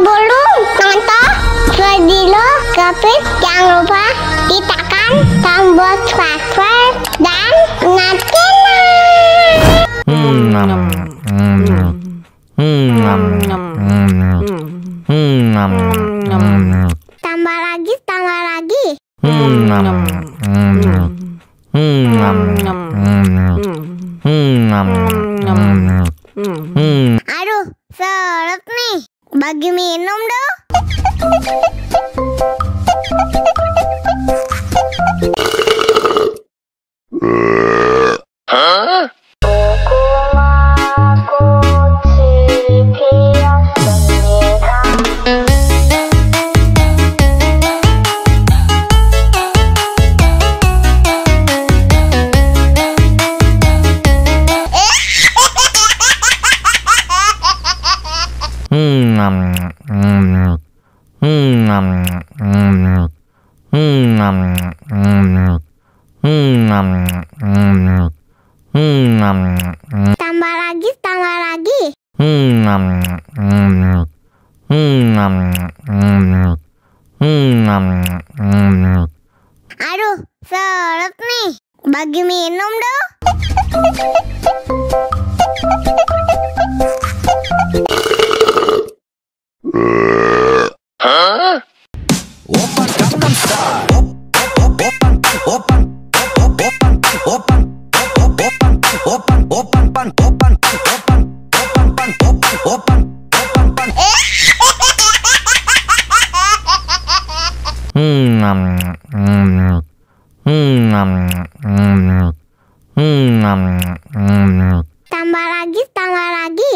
Sebelum nonton video Kepit, jangan lupa tekan tombol subscribe dan nyalakan. Tambah lagi, tambah lagi. Aduh, seret nih. Bagi minum dong. Tambah lagi, tambah lagi. Aduh, seret nih. Bagi minum dong. Tambah lagi, tambah lagi.